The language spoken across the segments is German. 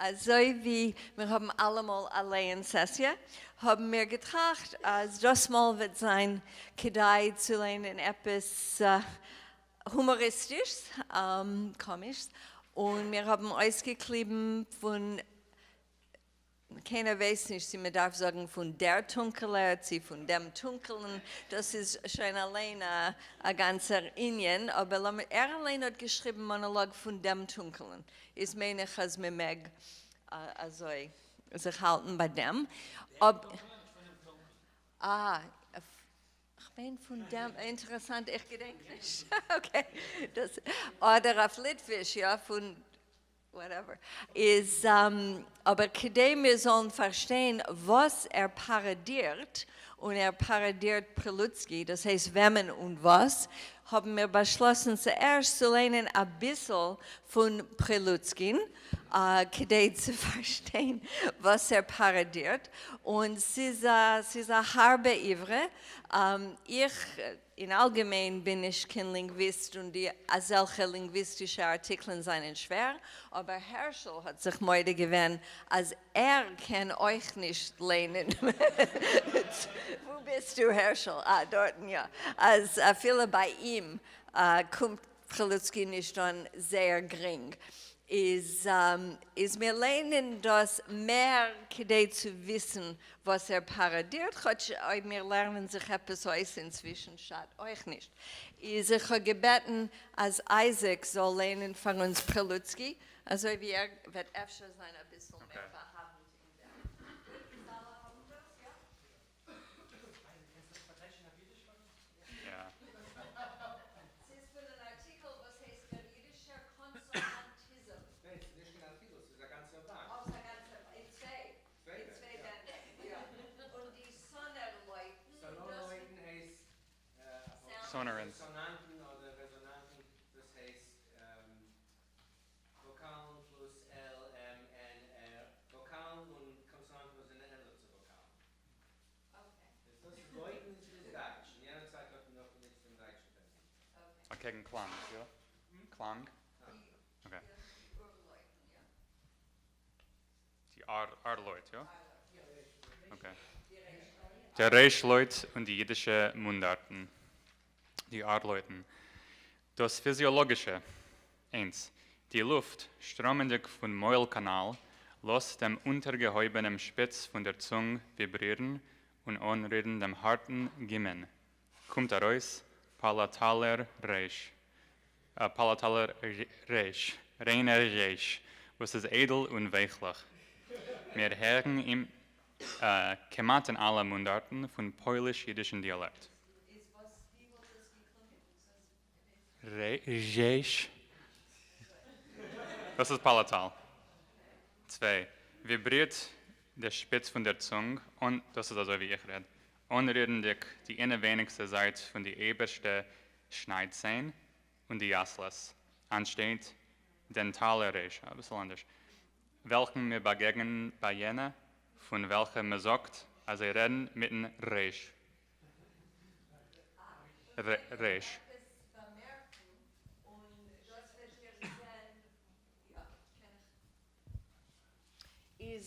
Also wie wir haben allemal allein Sessia, haben wir getracht, als das mal wird sein, Kedai zu lernen etwas humoristisches, komisches. Und wir haben ausgeklebt von, keiner weiß nicht, man darf sagen, von der Tonkעלער, von dem Tonkעlän. Das ist schon allein ein ganzer Indien, aber allein hat geschrieben Monolog von dem Tonkעlän. Ich meine, dass wir mag also sich halten bei dem. Ich bin von dem, interessant, ich gedenke nicht. Okay. Oder auf Litwisch, ja, von whatever. Aber wir sollen verstehen, was parodiert, und parodiert Rילוצקי, das heißt, wem und was, haben wir beschlossen, zuerst zu lernen ein bisschen von Rילוצקי, zu verstehen, was parodiert. Und es ist eine harbe Ivre. In allgemein bin ich kein Linguist und solche linguistische Artikel sind schwer, aber Herschel hat sich heute gewöhnt, als kann euch nicht lernen. Wo bist du, Herschel? Dort, ja. Als viele bei ihm kommt Rילוצקי nicht dann sehr gering. Ist wir lernen das mehr, zu wissen, was parodiert. Wir lernen sich etwas aus inzwischen, schadet euch nicht. Ich habe gebeten, als Isaac soll lernen von uns Rילוצקי, also wie wird öfter sein, ein bisschen mehr verhaben. Sonanten oder Resonanten, das heißt Vokalen plus L, M, N, R. Vokalen und Konsonanten sind ähnlich zu Vokalen. Okay. Das Läuten ist das Deutsch. In jener Zeit hat man noch nicht den Deutschen verwendet. Okay, ein Klang, ja? Klang? Okay. Die R-Leut, ja? Okay. Der Reichleut und die jiddische Mundarten. Die R-Leuten. Das Physiologische. 1. Die Luft, strömendig vom Maulkanal, lässt dem untergehäubenen Spitz von der Zunge vibrieren und anreden dem harten Gimmen. Kommt heraus palataler Reich. Reiner Reich, was ist edel und weichlich. Wir hören ihm Kemat in alle Mundarten von polisch-jiddischen Dialekt. Reich. Das ist palatal. 2. Vibriert der Spitz von der Zunge, und das ist also wie ich rede, unredendig die innerwenigste Seite von der obersten Schneidzähne und die Jasles, ansteht dentaler Reich, ein bisschen anders, welchen wir begegnen bei jenen, von welchen man sagt, also reden mit einem Reich. Reich.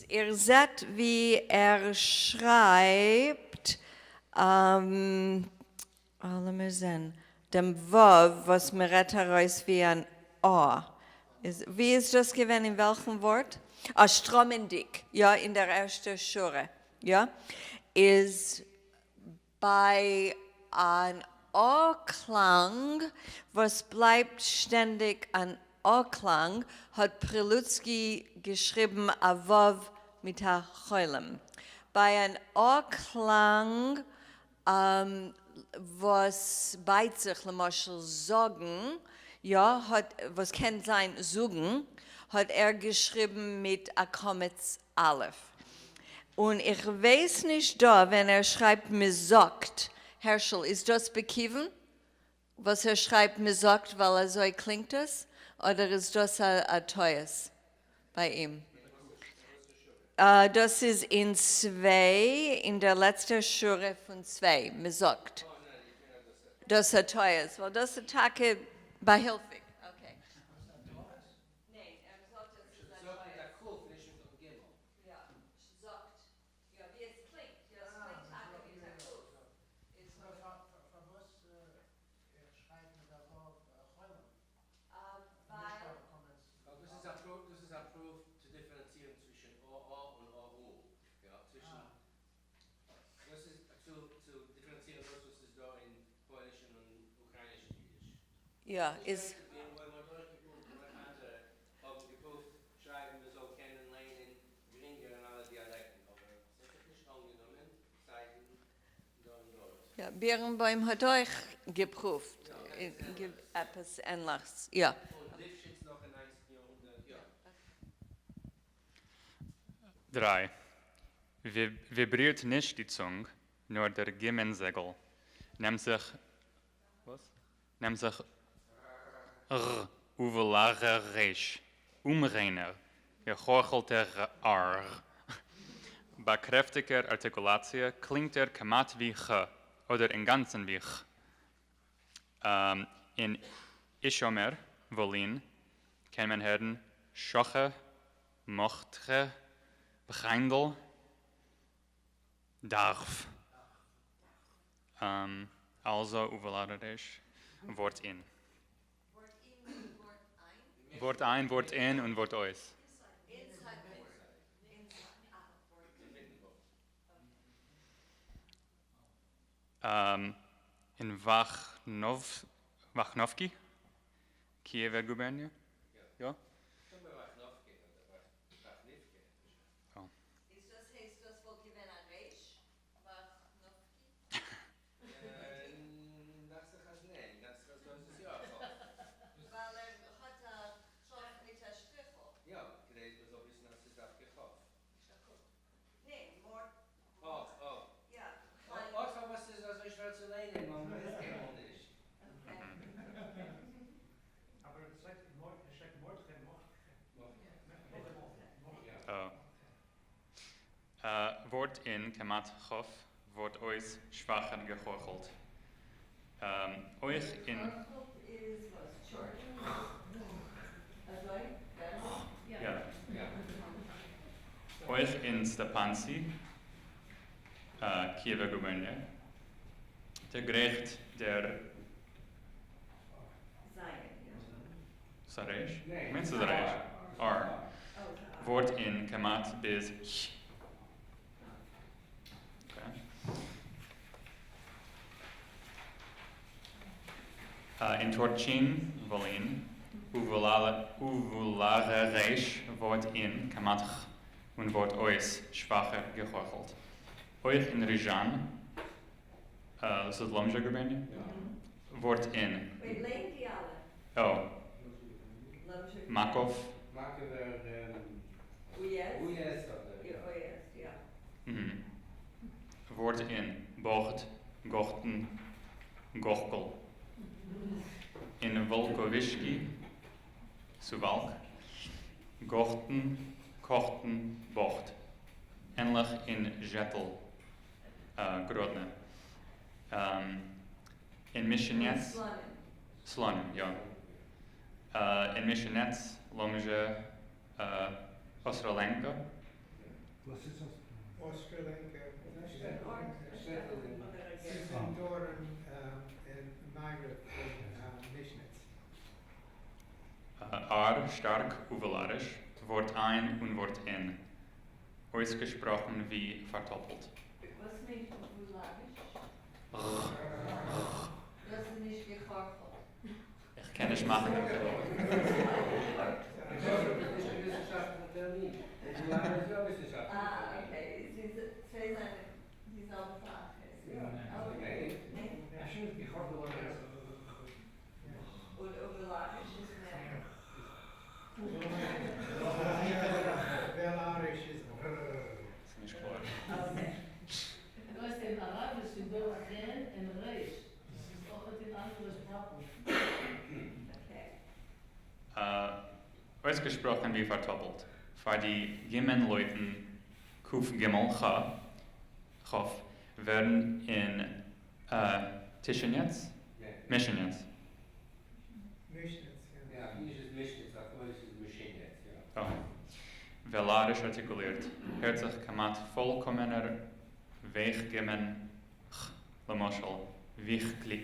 Ihr seht, wie schreibt, dem Vov, was mir heraus wie ein A. Wie ist das gewesen, in welchem Wort? Stromendig, ja, in der ersten Schure, ja, ist bei einem A-Klang, was bleibt ständig an A-Klang, hat Rילוצקי geschrieben a Vov mit a Choilem. Bei einem A-Klang, was bei sich, sagen, ja, was kann sein, suchen, hat geschrieben mit a Kometz Aleph. Und ich weiß nicht da, wenn schreibt, mir sagt, Herschel, ist das bekiven, was schreibt, mir sagt, weil so klingt es? Oder ist das ein Teures bei ihm? Das ist in 2, in der letzten Schure von 2, mir sagt. Das ist ein Teures, weil das ist ein Tag behilflich. Okay. Nein, sagt, das ist ein Teures. Ja, ist... Weil man durchgeprüft haben geprüft, schreiben wir so kennen, Leinen, Gringer und alle Dialekten. Aber das ist nicht angenommen, Zeiten, dann dort. Ja, Birnbaum hat euch geprüft. Etwas Ähnliches. Ja. Und Lifschitz noch in 1. Jahrhundert, ja. 3. Vibriert nicht die Zunge, nur der Gimmensegel. Nimmt sich r, uvelagerisch, umreiner, gehorchelter r. Bei kräftiger Artikulatie klingt kamat wie ch oder in ganzen wie ch. In Ischomer, Volin, kann man hören schoche, mochtre, begeindel, darf. Also uvelagerisch, Wort in. Wort ein, Wort in und Wort aus. In Wachnowki, Kiewer Gubernia. Ja? Schon mal Wachnowki oder Wachnivke. Ist das wohl gewesen ein Reich? Wachnowki? Das ist das nicht, das ist ja so. Weil hat schon mit der Strichel. Ja, vielleicht muss auch wissen, dass es abgekauft. Nee, Mord. Oh. Ja. Also, was ist das, ich will zu lernen, man weiß gar nicht. Aber es sagt Mord, Wort in kamat chof, Wort aus schwacher gehorchelt. Euch in Is was short. Also, ja. Euch in Stepanci, Kiewer Gubernia, der Gericht der Saresh? Nee. Meinst du Saresh? R. Wort in kamat bis ch. Okay. In Torchin, Volin, uvulagereich, Wort in kamat ch und Wort aus schwacher gehorchelt. Euch in Rijan, das ist Lomja Gubernia? Wort in. Wait, lane die alle. Oh, Makov. Maken we Uyes. hoe je het dat? Ja, Uyes, ja. Mhm. Wort in. Bocht, gochten, gochkel. In Volkowischki, Suwalk. Gochten, kochten, bocht. Ähnlich in Jettel, Grodne. In Mischenetz, Slonim, ja. In Mischenetz, Lomje, Ostrolenka. Was ist das? Oostenrijke, Zetten. Sentoren en Maghreb Mischnitz. R, stark, uvelarisch. Wort ein und Wort in. Ausgesprochen wie verdoppelt. Was meint uvulagisch? Das ist nicht gekocht. Ich kann nicht machen. Das ist een wissenschaftliche Termin. Hoe lang is jouw wetenschap? Ah, okay. Diese zwei sind dieselbe Sache. Ja. Oh, Nee. nee. Ja, schön, die Gordel worden. Und uvulagisch ist mehr. Velarisch is Das ist nicht klar. Okay. Du hast in Arabisch in Dorchen en Reis. Das ist auch in anderen Sprachen. Okay. Ausgesprochen wie verdoppelt. Für die Gimmenleuten Kuf Gimmel Chof werden in Tischenetz, Nee. Mischenetz. Mischnitz, ja. Ja, hier ist es Mischnitz, auf Deutsch ist es Mischnitz, ja. Oh. Velarisch artikuliert. Hört sich kamat vollkommener Weichgimmen Lamoschel. Wichtig,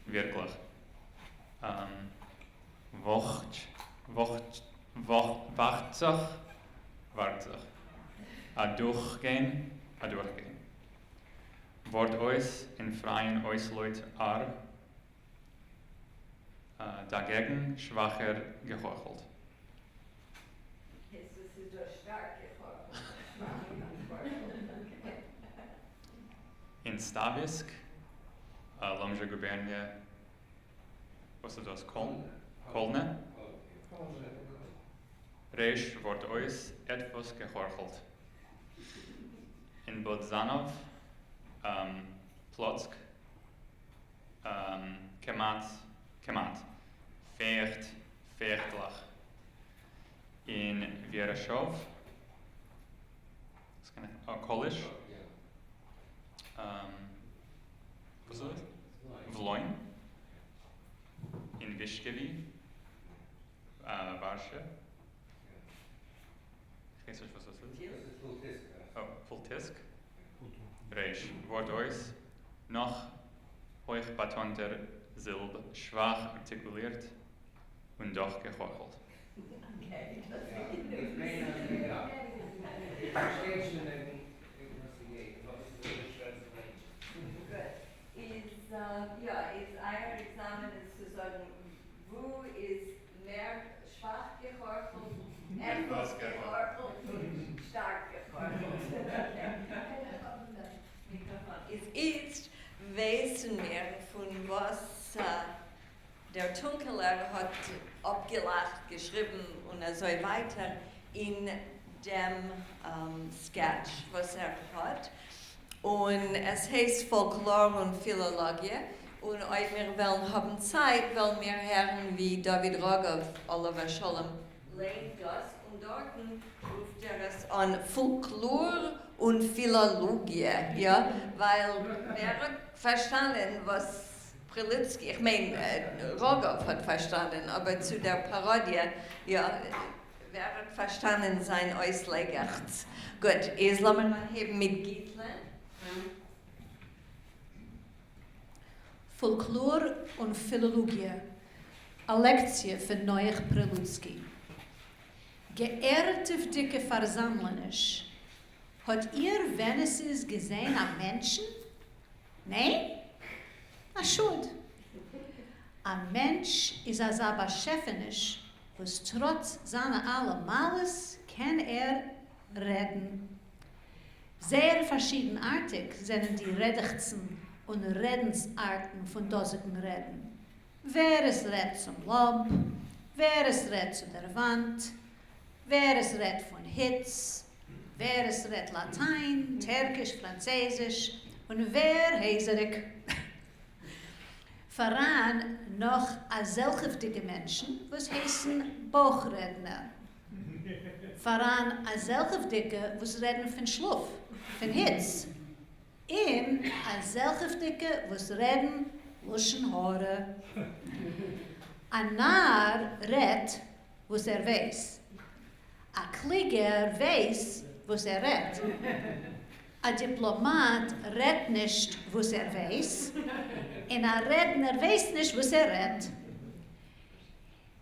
wirklich. Wartig. Durchgehen. Wort aus in freien Ausleut ar, dagegen schwacher gehorchelt. Jesus ist doch stark geworden. In Stavisk, Lomža gubernia, was ist das, Kolne? Reisch wordt ois etwas gehorchelt. In Bodzanov, Plotzk, Kemat, Feechtlach. In Vierashov, Kolisch, was ist das? Vloin. In Viškevi, Varsche. Ich weiß nicht, was das ist. Oh, Fultisk. Reisch, wordt ois noch hoch betonter Silb schwach artikuliert und doch gehorchelt. Okay, das Ja, ist ich meine, ja. Ich verstehe schon, investigate, was ist das Good. Is euer Examen ist zu sagen, wo ist mehr schwach gehorchelt, etwas gehorchelt, stark gehorchelt. Jetzt wissen wir, von was der Tunkelär hat abgelacht, geschrieben und so weiter in dem Sketch, was hat. Und es heißt Volklor und Philologie. Und euch wir wollen haben Zeit, weil wir hören, wie David Rogoff, Oliver Scholem, lehnt das. Und dort ruft es an Folklor und Philologie, ja? Weil wer hat verstanden, was Rילוצקי, ich meine, Rogoff hat verstanden, aber zu der Parodie, ja, wer hat verstanden sein Auslegert. Gut, jetzt lassen wir mal eben mit Gietlen. Folklor und Philologie. Eine Lektie von Neuech Rילוצקי. Geehrte dicke Versammlerisch, hat ihr wenigstens gesehen am Menschen? Nein? Na schuld. Ein Mensch ist als aber schäfenisch, was trotz seiner aller Males kann reden. Sehr verschiedenartig sind die Redechzen und Redensarten von dosigen Reden. Wer es redt zum Lob, wer es redt zu der Wand, wer es redt von Hitz, wer es redt Latein, Türkisch, Französisch und wer heiserig. Voran noch als selchiftige Menschen, was heißen Bauchredner. Voran als selchiftige, was reden von Schluff, von Hitz. In als selchiftige, was reden luschen Haare. Ein Narr redt, was weiß. Ein Klieger weiß, was redt. Ein Diplomat redt nicht, was weiß. Und ein Redner weiß nicht, was redt.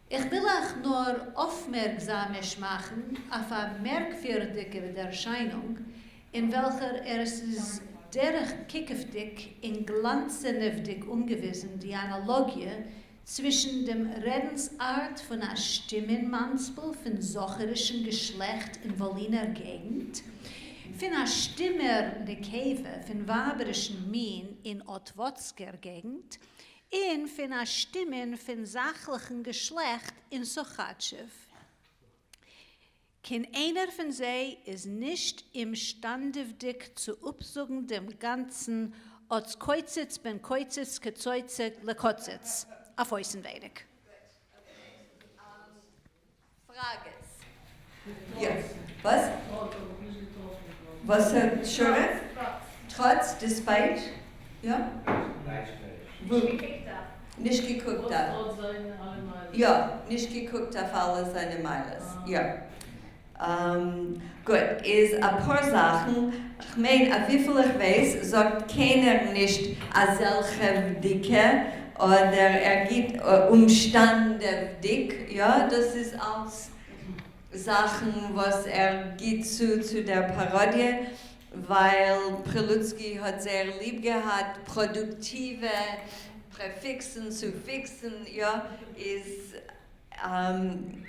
Ich will euch nur aufmerksam machen auf eine merkwürdige Erscheinung, in welcher es ist kickeftig in glanzenhaftig umgewiesen die Analogie zwischen dem Redensart von einer Stimmenmanspel von socherischem Geschlecht in Berliner Gegend, von einer Stimmer-Nekäve von waberischen Mien in Otwotsker Gegend und von einer Stimmen von sachlichem Geschlecht in Sochatschew. Kein einer von sie ist nicht imstande zu upsugen dem Ganzen als Koizitz ben Koizitz kezoizig lekotzitz auf Oysenweidig. Frage. Ja, was? Was hat Schöre? Trotz, despite? Ja? Nicht geguckt auf. Ja, nicht geguckt auf alle seine Meiles. Ja. Gut, ist ein paar Sachen. Ich meine, auf wie viel ich weiß, sagt keiner nicht a solche Dicke oder gibt Umstände dick. Ja, das ist als Sachen, was gibt zu der Parodie, weil Rילוצקי hat sehr lieb gehabt, produktive Präfixen, Suffixen, ja, ist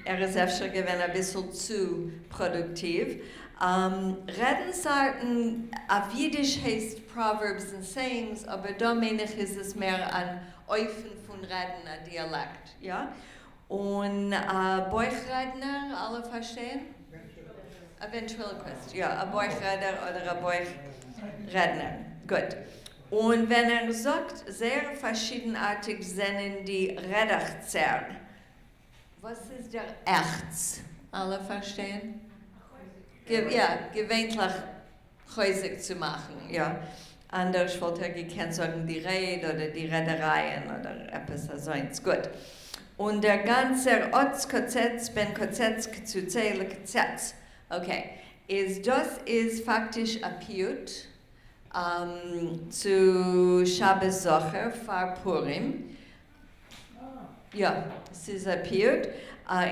öfter gewesen ein bisschen zu produktiv. Redensarten, auf Jiddisch heißt Proverbs and Sayings, aber da meine ich, ist es mehr ein Eufen von Reden, ein Dialekt, ja. Und Beuchredner, alle verstehen? Ein Ventriloquist, ja, ein Beuchredner oder ein Beuchredner, gut. Und wenn sagt, sehr verschiedenartig sind die Redachzer. Was ist der Erz? Alle verstehen? Gewöhnlich häusig zu machen, ja. Anders wollte ich gerne sagen, die Rede oder die Redereien oder etwas so eins. Gut. Und der ganze Ortskozetz, ben Kozetz, zu zählen, Kozetz. Okay. Das ist faktisch ein Piut zu Shabbos Zocher für Purim. Ja, es ist ein Piut.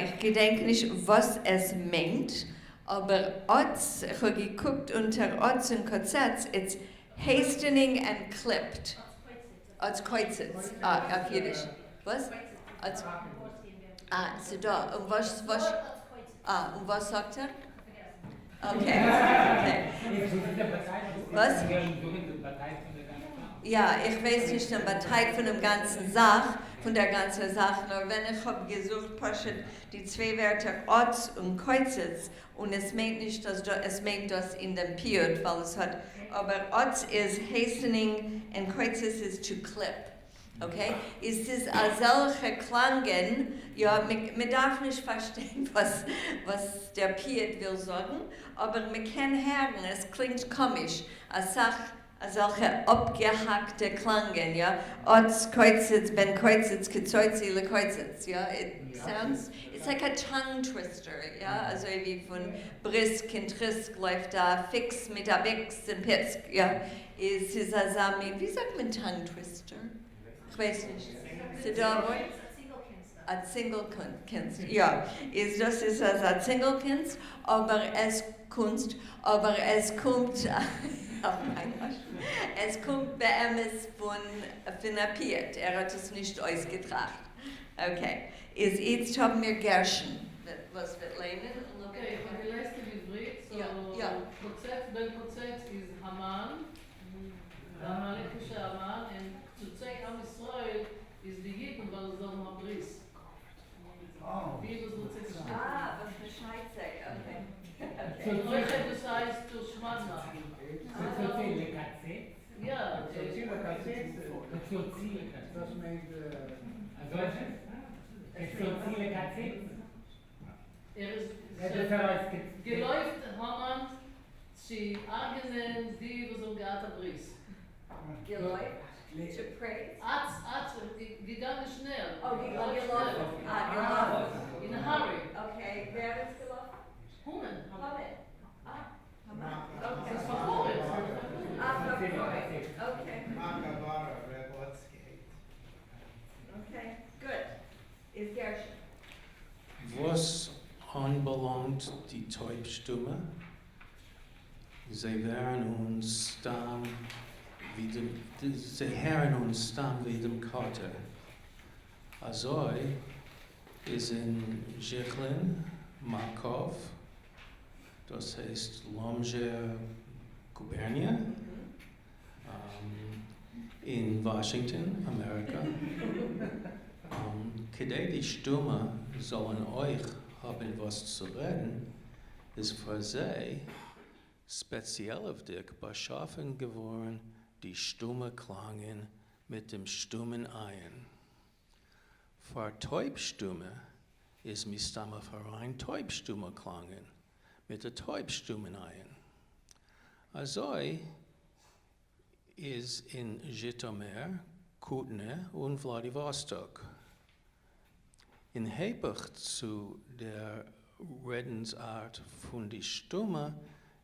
Ich gedenke nicht, was es meint, aber Otz, ich habe geguckt unter Otz und Kozetz, it's hastening and clipped. Otz Koitzitz, auf Jiddisch. Was? Otz. So da, und was sagt er? Okay. Was? Ja, ich weiß nicht die Partei von dem ganzen Sach, von der ganzen Sache, nur wenn ich habe gesucht, Poschet, die zwei Wörter Otz und Koitzitz, und es meint nicht, es meint das in dem Piut, weil es hat, aber Otz ist hastening und Koitzitz ist to clip. Okay? Ist es als solche Klangen, ja, man darf nicht verstehen, was der Piet will sagen, aber man kann hören, es klingt komisch, als solche abgehackte Klangen, ja. Otz, Koitzitz, ben Koitzitz, Kezoizile, Koitzitz, ja. It sounds, it's like a tongue twister, ja. Also wie von Brisk und Trisk läuft da fix mit der Bix und Pisk, ja. Es ist wie sagt man tongue twister? Ich weiß nicht. Ist da wohl? Ein Single-Kunst, ja. Das ist also ein Single-Kunst, aber es kommt, es kommt bei Emmes von Piet. Hat es nicht ausgetragen. Okay. Jetzt haben wir Gerschen. Was wird Leinen? Okay, ich habe die letzte Hybrid. Ja. Prozess, ben Prozess ist Haman. Amalekische Haman. Und zu zeigen am Israel ist die Jitten, weil es auch mal Briss. Wie das Prozess ist. Was Bescheid sagt, okay. Von euch das heißt, du Schmarrn machen. Ja, Das meint, geläuft Haman, sie angesehen, die was Gata Briss. Geläuft? To praise? Gegangen schnell. Oh, gelaufen. Gelaufen. In a hurry. Okay, wer ist gelaufen? Human. Haman. Haman. Das ist Okay. verloren. Okay. Makabara, Revotski. Okay, good. Is Gershon. Was anbelangt die Taubstumme, sie wären uns Stamm wie dem Kater. Also ist in Jichlin, Markov, das heißt Lomger, in Washington, Amerika. Kedai die Stimme sollen euch haben was zu reden, ist für sie speziell auf dich beschaffen geworden, die stumme Klangen mit dem stummen Ein. Für Taubstumme ist mi Stamme für ein taubstumme Klangen mit der taubstummen Ein. Also ist in Jitomer, Kutne und Vladivostok. In Hebach zu der Redensart von die Stimme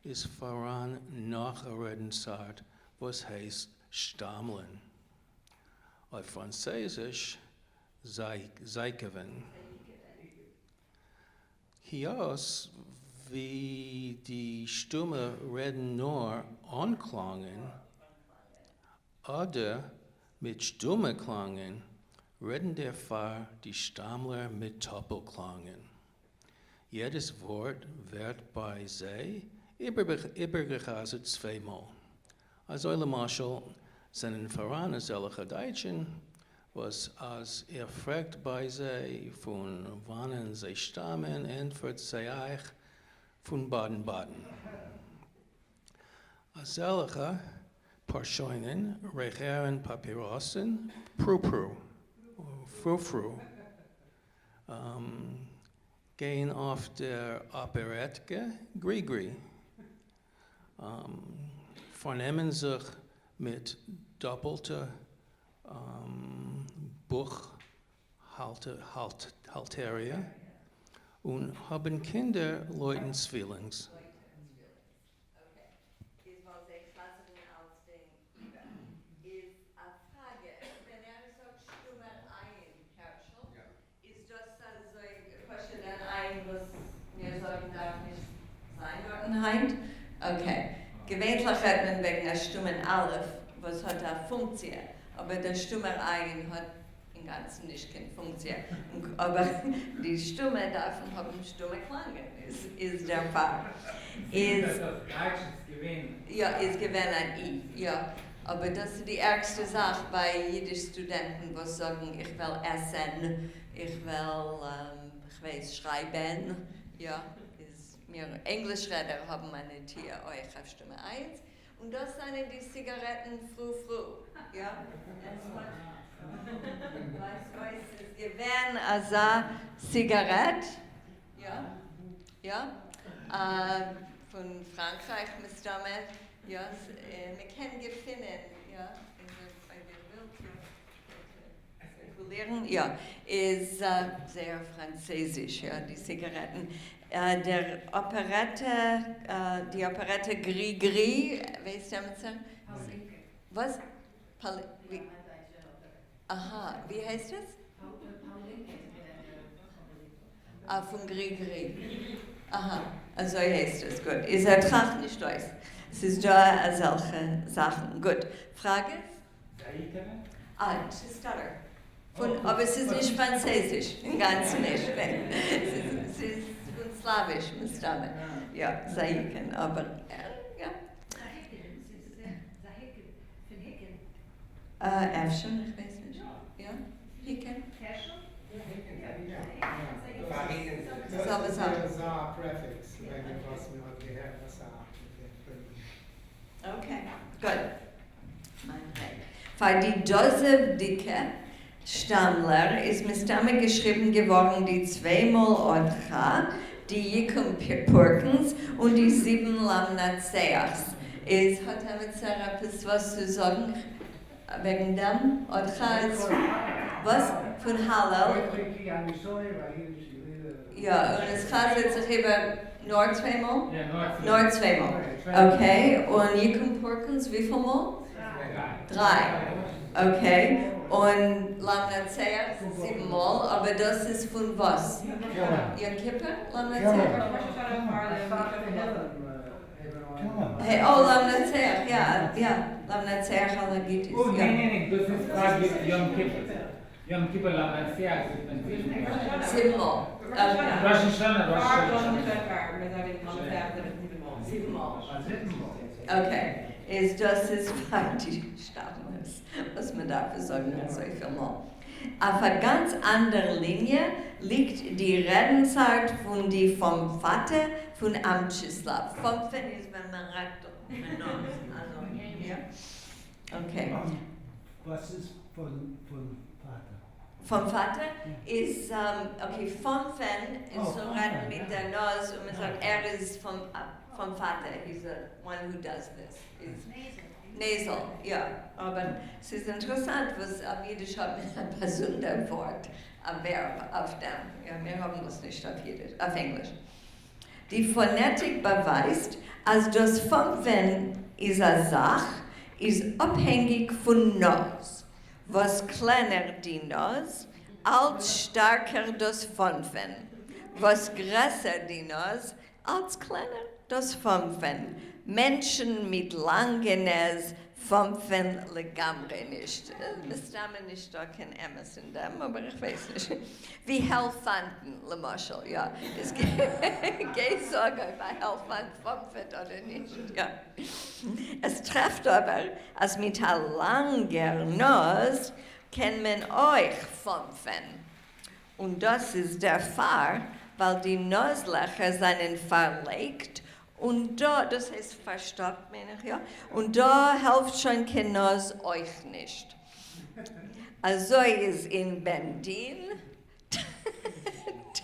ist voran noch eine Redensart, was heißt Stammeln. Auf Französisch Zeigeven. Hier wie die Stimme reden nur anklangen oder mit stumme Klangen reden der Fahr die Stammler mit Doppelklangen. Jedes Wort wird bei sie übergehasert zweimal. Als eure Marschall sind voran solche Deutschen, was als fragt bei sie von wann sie stammen, entfört sie euch von Baden-Baden. Als solche Personen rechern Papyrossen, Frou-Frou, gehen auf der Operette Gris-Gris, vernehmen sich mit doppelter Buchhalterie und haben Kinder Leutens Feelings. Okay. Gewöhnlich hat man wegen der stummen Aleph, was hat eine Funktion, aber der stumme Ein hat im Ganzen nicht keine Funktion. Aber die Stumme davon haben stumme Klange, ist der Fall. Ja, ist gewähnt ein I, ja. Aber das ist die ärgste Sache bei jüdischen Studenten, die sagen, ich will essen, ich weiß, schreiben, ja. Wir Englischredner haben eine Tier euch auf Stimme 1 und das sind die Zigaretten früh, ja. Weiß es gewähren als Zigarette, ja, von Frankreich mit damit, ja, wir kennen gefunden, ja, ja, ist sehr französisch, ja, die Zigaretten. Die Operette Gris-Gris, weißt du damit sagen? Was? Aha, wie heißt das? Von Gris-Gris. Aha, also heißt es, gut. Ist Tracht nicht aus. Es ist da solche Sachen. Gut. Frage? Es ist Stutter. Aber es ist nicht französisch, im Ganzen nicht. Es ist Slawisch, mit Dame. Ja, Sahiken, aber ja. Schon, ich weiß nicht. Ja, Hiken. Selbe Sache. Okay, gut. Für die Joseph Dicke Stammler ist mit Stamme geschrieben geworden, die zweimal Odcha, die Jikum Purkens und die 7 Lamnaceas. Hat er mit Serapis was zu sagen wegen dem? Odcha ist was? Von Hallel? Ja, und es handelt sich über nur zweimal? Ja, nur zweimal. Okay, und Jikum Purkens wie viel Mal? 3. Okay, und Lamnaceas 7 Mal, aber das ist von was? Yom Kippur? Lamnaceas? Hey, oh, Lamnaceas, ja, Lamnaceas Halagitis. Oh, nein, das ist quasi Yom Kippur. Yom Kippur Lamnaceas ist 7 Mal. Rosh Hashanah, 7 Mal. Okay. Das ist für die Stammers, was man dafür sagen kann, so viel Mal. Auf einer ganz anderen Linie liegt die Redenzeit von die vom Vater von Amtscheslav. Vom Vater ist wenn man recht also, ja. Okay. Was ist von Vater? Vom Vater ist, okay, vom Fan ist so rein mit der Nose und man sagt, ist vom Vater. He's the one who does this. Nasal, ja. Aber es ist interessant, was auf Jiddisch hat ein besonderes Wort, ein Verb auf dem. Ja, wir haben das nicht auf Jiddisch, auf Englisch. Die Phonetik beweist, als das vom Wenn ist eine Sache, ist abhängig von Nose. Was kleiner die Nose, als stärker das von Wenn. Was größer die Nose, als kleiner das vom Wenn. Menschen mit langen Nase Fünfen legamre nicht. Wir stammen nicht da kein Emmes in dem, aber ich weiß nicht. Wie Hellfanten, le Moschel, ja. Es geht sogar bei Hellfanten fünfen oder nicht, ja. Es trifft aber, als mit einer langen Nose kann man euch fünfen. Und das ist der Fall, weil die Nuslöcher sind verlegt und da, das heißt verstopft, meine ich, ja, und da hilft schon kein Nuss euch nicht. Also ist in Berlin,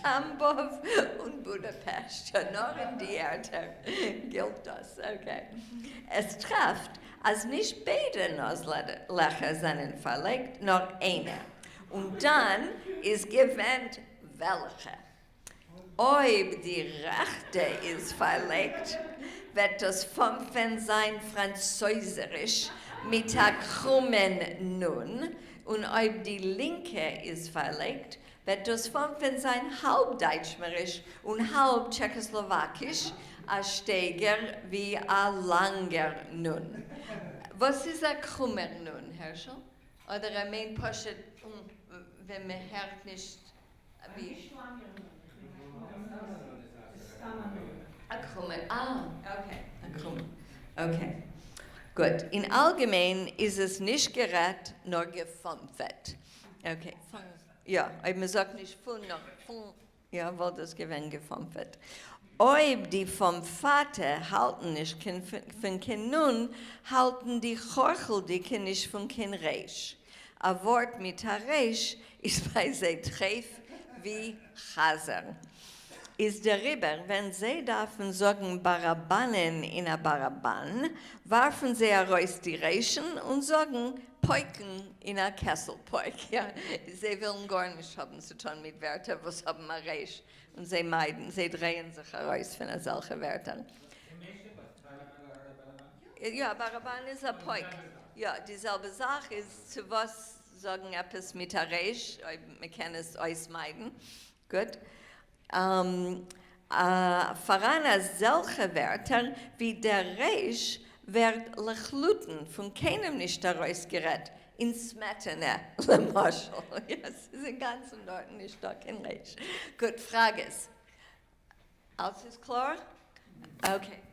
Tambov und Budapest, ja, noch in דירט gilt das, okay. Es trifft, als nicht beide Nusslöcher sind verlegt, noch eine. Und dann ist gewähnt welche. Ob die rechte ist verlegt, wird das Fünfen sein französisch mit der krummen Nun. Und ob die linke ist verlegt, wird das Fünfen sein halb deutschmerisch und halb tschechoslowakisch, ein Steiger wie ein langer Nun. Was ist ein krummer Nun, Herschel? Oder ein Main Poschet, wenn man hört nicht, wie? Okay. Gut. In allgemein ist es nicht gerät, nur gefumpft. Okay. Ja, aber man sagt nicht von, noch von. Ja, weil das gewinnt gefumpft. Ob die vom Vater halten nicht von kein Nun, halten die Chorcheldicke nicht von kein Reisch. Ein Wort mit Reisch ist bei sie treff wie Chaser. Ist darüber, wenn sie dürfen sagen Barabanen in a Baraban, werfen sie heraus die Reichen und sagen Peuken in a Kesselpeuk. Ja, sie wollen gar nicht haben zu tun mit Wörtern, was haben ein Reich. Und sie meiden, sie drehen sich heraus von solchen Wörtern. Ja, Baraban ist ein Peuk. Ja, dieselbe Sache ist, zu was sagen etwas mit a Reich, wir können es ausmeiden. Gut. Voran solche Wörter wie der Reich wird lechlutten von keinem nicht herausgerät. In Smetana, le Moschel. Ja, es ist in ganzen Orten nicht da kein Reich. Gut, Frage ist. Alles ist klar? Okay.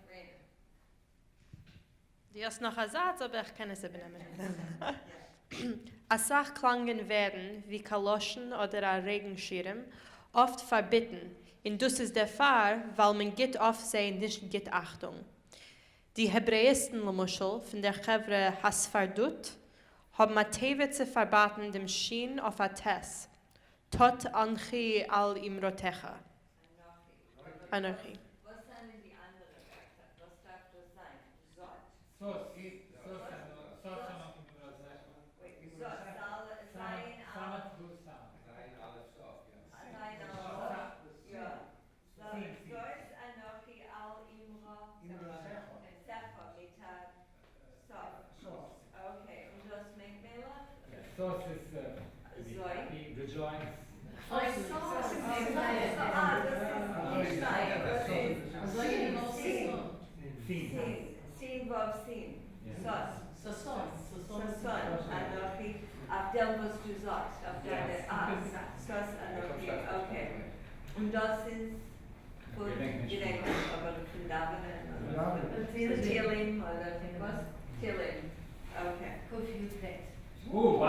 Du hast noch einen Satz, aber ich kann es übernehmen. Als Sachklangen werden, wie Kaloschen oder ein Regenschirm, oft verbitten. Und das ist der Fall, weil man geht oft sehen, nicht geht Achtung. Die Hebräisten, Muschel, von der Chevre Hasfardut, haben Mateve zu verbaten dem Schien auf a Tess. Tot anchi al imrotecha. Anarchie. Was sind die anderen Wörter? Was darf das sein? Sot? Sauce is the joints. Sin vav sin. Sos. Anochi. Abdel was du sagst. Abdel Sos anochi. Okay. Und das ist gut gedenkt, aber von Davenen. Tillim oder was? Tillim. Okay. Oh, wow!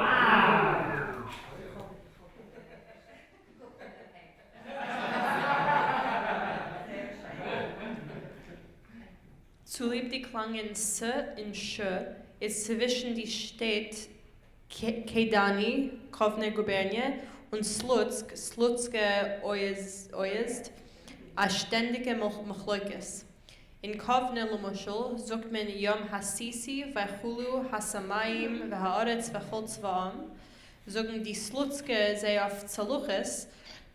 Zulieb die Klangen S und Sch ist zwischen die Städte Kedani, Kovne Gubernie, und Slutske Oizd, a ständige Machloikes. In Kovne Lumushul sagt man Yom Hasisi, Vachulu, Hasamayim, Vaharetz, Vacholz, Vaam, sagen die Slutske sei auf Zaluches,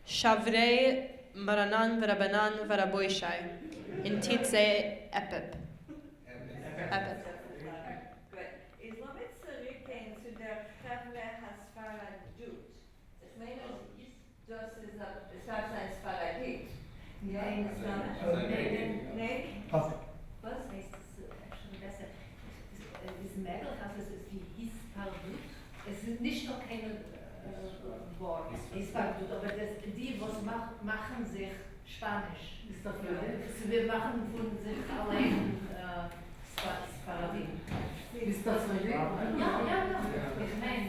Shavrei, Maranan, Varabanan, Varaboishai. In Tit sei Epep. Is damit zurückgehen zu der Chevre Hasfaradut. Ich meine, das ist ein Sfaradit. Nein, Nein. Okay. Was? Heißt es schon besser, es ist möglich, also es ist wie Hispardut. Es ist nicht noch keine Wort, Hispardut, aber die, was machen sich Spanisch. Ist doch wir machen von sich allein Sparadin. Ist das so? Ja. Ich meine,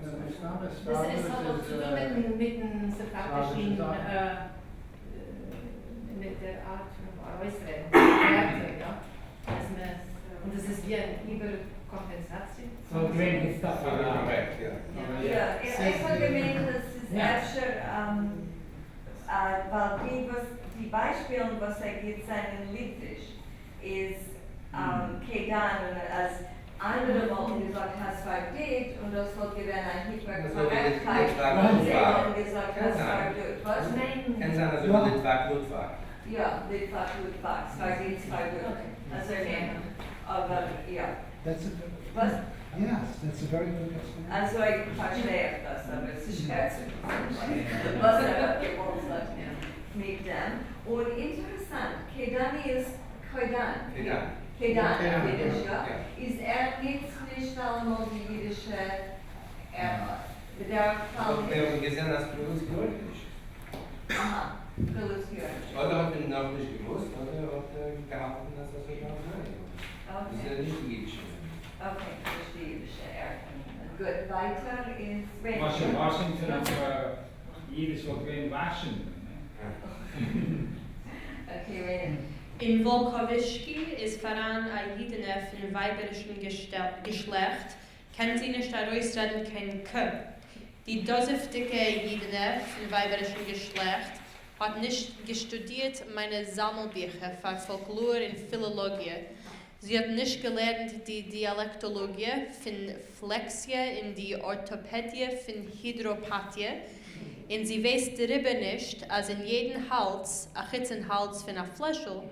das ist auch zu tun mit dem separatischen, mit der Art von Äußeren, ja. Und das ist wie eine Überkompensation. So, wenn ist das Korrekt, ja. Ja, ich habe gemeint, das ist weil die Beispiele, was gibt in Litwisch, ist Kedan, als andere Worte gesagt, hast verdient, und das wird gewähren eine Hyperkorrektheit, und sie haben gesagt, hast verdient. Was? Kann sein, also Litwak. Ja, Litwak, verdient, verdient. Also, aber, ja. Was? Yes, that's a very good explanation. Also, ich verstehe das, aber es ist schwer zu verstehen, was gewollt hat mit dem. Und interessant, Kedani ist Kedan. Kedan, Jiddisch, ja? Ist nicht einmal die jüdische der Fall. Wir haben gesehen, dass Rילוצκי. Aha, Rילוצki. Oder hat er noch nicht gewusst, oder hat er gehalten, dass das so ganz neu ist. Das ist ja nicht die jüdische. Okay, das ist die jüdische Erkennung. Gut, weiter ist Washington auf Jiddisch wird wie in Washington. Okay, Rene. In Volkowischki ist voran ein Jidene von weiberischen Geschlecht, kann sie nicht herausreden kein K. Die dosiftige Jidene von weiberischen Geschlecht hat nicht gestudiert meine Sammelbücher für Folklor und Philologie. Sie hat nicht gelernt die Dialektologie von Flexie und die Orthopädie von Hydropathie. Und sie weiß darüber nicht, als in jedem Hals, ein Hals von einer Fläschel,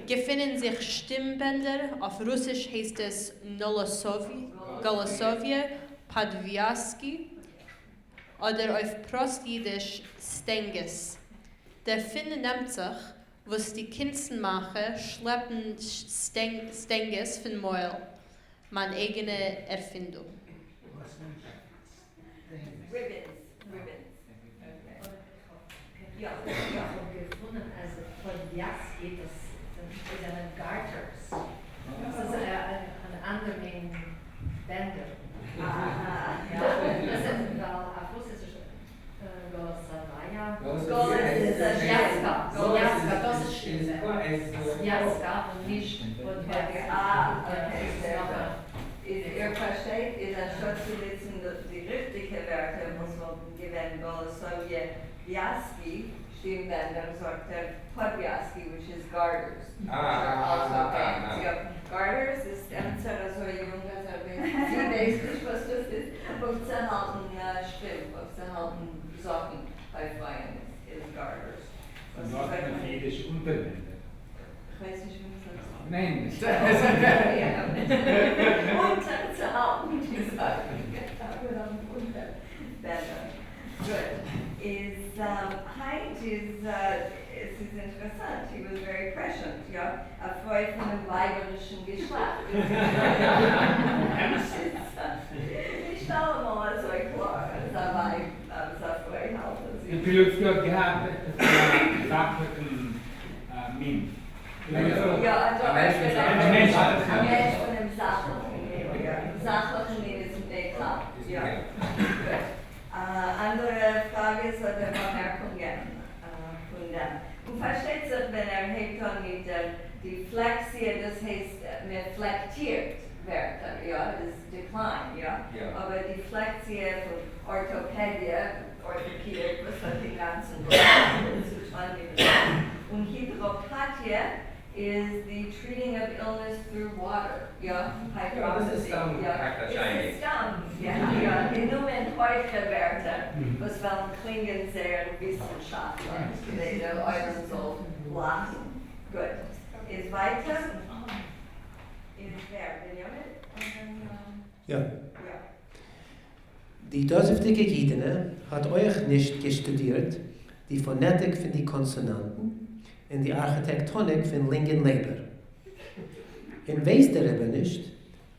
befinden sich Stimmbänder, auf Russisch heißt es Golosovie, Padviaski oder auf Prostjiddisch Stenges. Der Finne nimmt sich, was die Kinzen machen, schleppen Stenges von Meul, meine eigene Erfindung. Ja, ich habe gefunden, also von Jaski, das ist eine Garters. Das ist ein anderer Bänder. Das ist auf Russisch Golosovia. Jaska, das ist schön. Jaska und nicht von Ihr versteht, ist ein Schutzbesitzen, die richtige Werte muss man gewinnen, Golosovia. Yaski, Stimmbänder, sagt Podyaski, which is garters. Garters ist so jung, dass sie weiß nicht, was das ist, um zu halten Stimmen, um zu halten Socken bei Freien ist garters. Und was ist eine jüdische Unterbänder? Ich weiß nicht, wie man das sagt. Nein, nicht. Unter zu halten, die Socken. Unterbänder. Good. Height is interessant. He was very prescient, ja. Freu von einem weiberischen Geschlecht. Ich schaue mal so klar, als Freu halten. Die Rילוצקי hat gehabt, sachlichen Min. Ja, also ein Mensch von einem sachlichen Min ist nicht klar. Ja. Gut. Andere Frage ist oder Bemerkungen von dem. Und versteht sich, wenn hebt dann mit die Flexie, das heißt, man flektiert Wörter, ja, das ist Decline, ja. Aber die Flexie von Orthopädie, was hat die ganzen Zustand. Und Hydropathie is the treating of illness through water, ja, hydropathy, ja, it's ja, die Numen heute Wörter, was wollen klingen sehr wissenschaftlich, die euren so lachen. Gut, ist weiter, ist wer, Benjamin? Ja. Die dosiftige Jidene hat euch nicht gestudiert, die Phonetik von die Konsonanten, in die Architektonik von Lingen Leber. In weiß darüber nicht,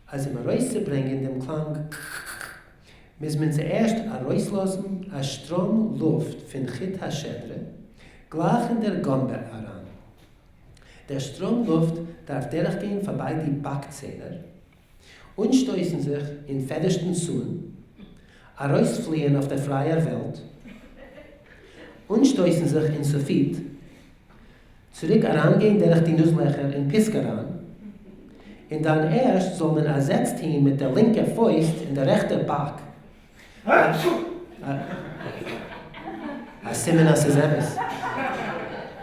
Als im rauszubringen dem Klang muss man zuerst rauslassen a Strom Luft von Chit HaShedre gleich in der Gombe heran. Der Strom Luft darf durchgehen vorbei die Backzähler und stoßen sich in fettigsten Sohn, rausfliehen auf der freien Welt und stoßen sich in Sophit, zurück herangehen durch die Nusslöcher in Piskaran, und dann erst soll man ersetzt ihn mit der linken Faust in der rechten Back. Simen as es ebbes.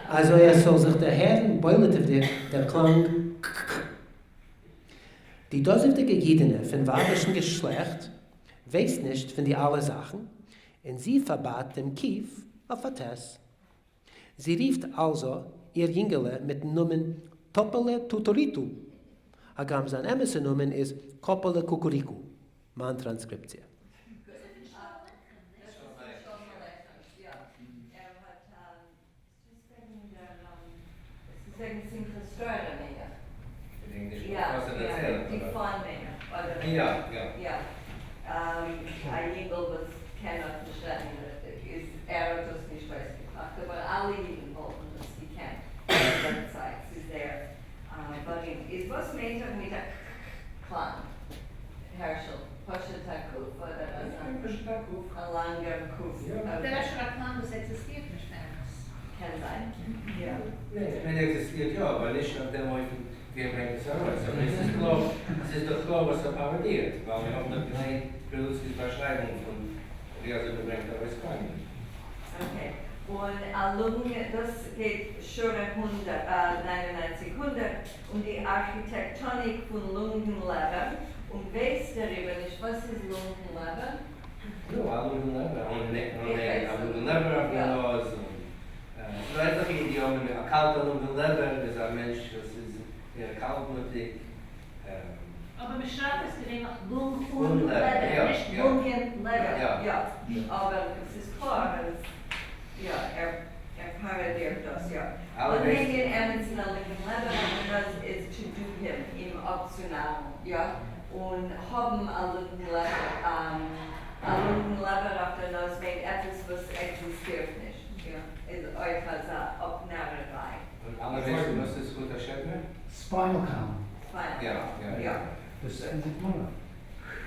Also soll sich der Herrn beulet der Klang. Die dosiftige Jidene von weibischen Geschlecht weiß nicht von die alle Sachen, und sie verbat dem Kief auf Ates. Sie rief also ihr Jüngele mit dem Namen Toppele Tutoritu. Agam sein emesse Namen ist Koppele Kukuriku. Man Transkriptie. Die Vornmenge. Ja. Ein Jüngel, was keiner verstanden ist, hat das nicht gebracht, aber alle Jüngel wollten das gekannt. Die Zeit ist there. But is was made of mit der Klang? Herschel, Poshetakuf oder ein langer Kuf. Der Klang, das existiert nicht mehr. Kann sein. Ja. Nee, es existiert ja, aber nicht nach dem Moment, wir bringen es heraus. Aber es ist doch klar, was er parodiert, weil wir haben noch keine Rילוצקיס Beschreibung von wie er so bringt, aber es kann nicht. Okay. Und das geht schon 9900 um die Architektonik von Lungenleber. Und weißt darüber nicht, was ist Lungenleber? Ja, Lungenleber. Lungenleber auf der Nase. Es ist einfach ein Idiom, ein kalter Lungenleber, das ist ein Mensch, das ist eher kaltblütig. Aber man schreibt es gering nach Lungenleber, nicht Lungenleber. Ja, aber es ist klar, er parodiert das, ja. Und wegen emotionalen Leber, das ist to do him, ihm abzunehmen, ja. Und haben alle Leber auf der Nase wegen etwas, was existiert nicht, ja. Ist euch als eine Abnahmerei. Und alle wissen, was ist guter Schädel? Spinal Column. Ja. Das ist Mama.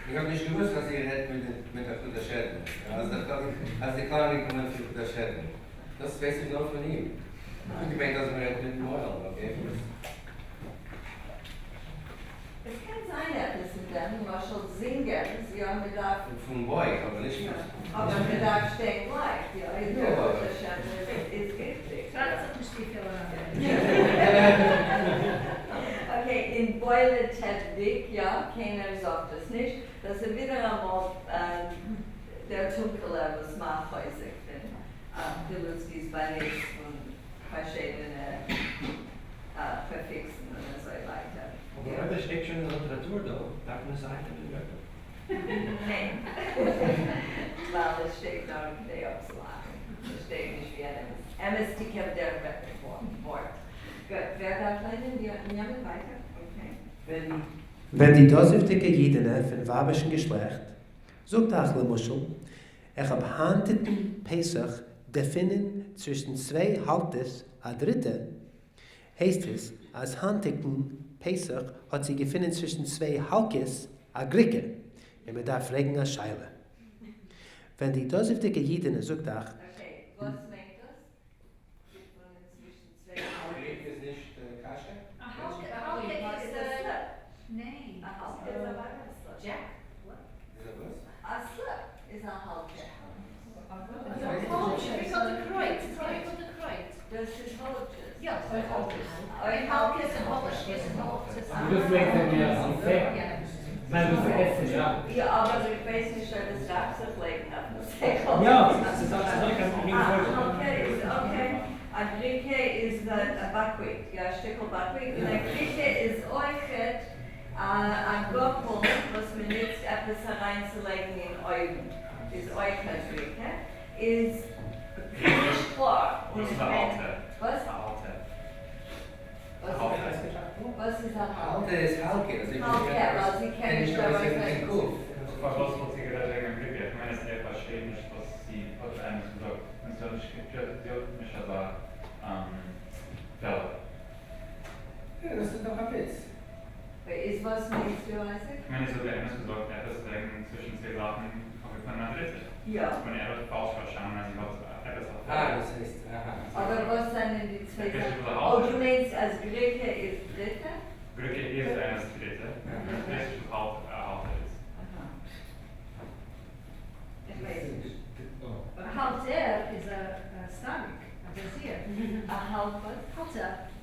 Ich habe nicht gewusst, was ihr redet mit der guter Schädel. Als die Kleine kommen für guter Schädel. Das weiß ich noch von ihm. Ich meine, dass man redet mit dem Oil, okay? Es kann sein, etwas mit dem, was schon singen, ja, mit der... Vom Boy, aber nicht mit... Aber mit der stehen gleich, ja, ist der guter Schädel, ist wichtig. Okay, in Beule Technik, ja, keiner sagt das nicht. Das ist wieder einmal der Tunkelär, was macht häufig, wenn Rילוצקיס bei nichts und verschiedene Verfixen und so weiter. Aber das steckt schon in der Literatur, da darf man sagen, Nein, weil es steht noch in der Abslage. Es steht nicht wie ein MST kennt der Wort. Gut, wer darf leiden? Wir nehmen weiter. Okay. Wenn die dosiftige Jidene von weibischen Geschlecht, sagt Achle Muschel, hab handeten Pesach definen zwischen zwei Haltes a Dritte, heißt es, als handeten Pesach hat sie gefunden zwischen zwei Halkes a Gricke, und man darf fragen a Scheile. Wenn die dosiftige Jidene sagt Ach, okay, was meint das? Zwischen zwei Halkes ist nicht Kasche? A Halke ist nee. A Halke ist a Slip. Jack? A slip is a Halke. Das ist Holches. Ja, Holches. Holches ist Holches. Das macht dann ja unfair. Weil du vergessen, ja. Ja, aber ich weiß nicht, ob das Rapsachleiten hat. Ja, das ist absolut kein Problem. Okay. A Grieche ist a Buckwheat, ja, Stückel Buckwheat. Und a Grieche ist euch a Goppel, was man nützt, etwas hereinzulegen in Eugen. Ist euch a Grieche. Ist nicht klar. Was ist eine Alte? Was? Was ist Was ist a Halte? Alte ist Halke. Halke, weil sie kennen was meinst du, Isaac? Ich meine, so der Ernst gesagt, etwas wegen zwischen zwei Sachen, aber von einer Dritte. Ja. Wenn er etwas falsch verstanden hat, ich habe etwas auf Das heißt, Aber was sind denn die zwei Ja, Sachen? das ist Oh, du meinst, als Grieche ist Dritte? Brücke ist eines Dritte, das Dritte Halter ist. Ich weiß nicht. Halter is a stomach, a brazier. A halter,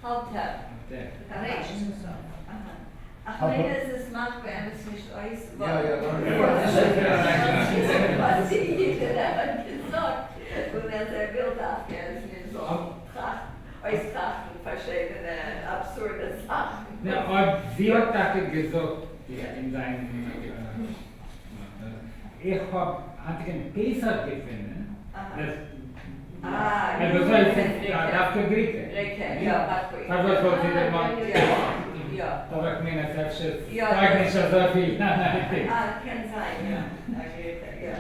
halter. Recht. Ach, wenn es macht, wenn es nicht äußert. Was sie jeder hat gesagt. Und er will das, er ist nicht so äußertrachten, verschiedene absurde Sachen. Ja, und sie hat das gesagt, in seinem, ich habe einen Pesach gefunden, das soll ja, dafür Grieche. Ja, was wollte sie denn machen? Ja. Aber ich meine, das ist nicht so viel. Kann sein, ja. Ja.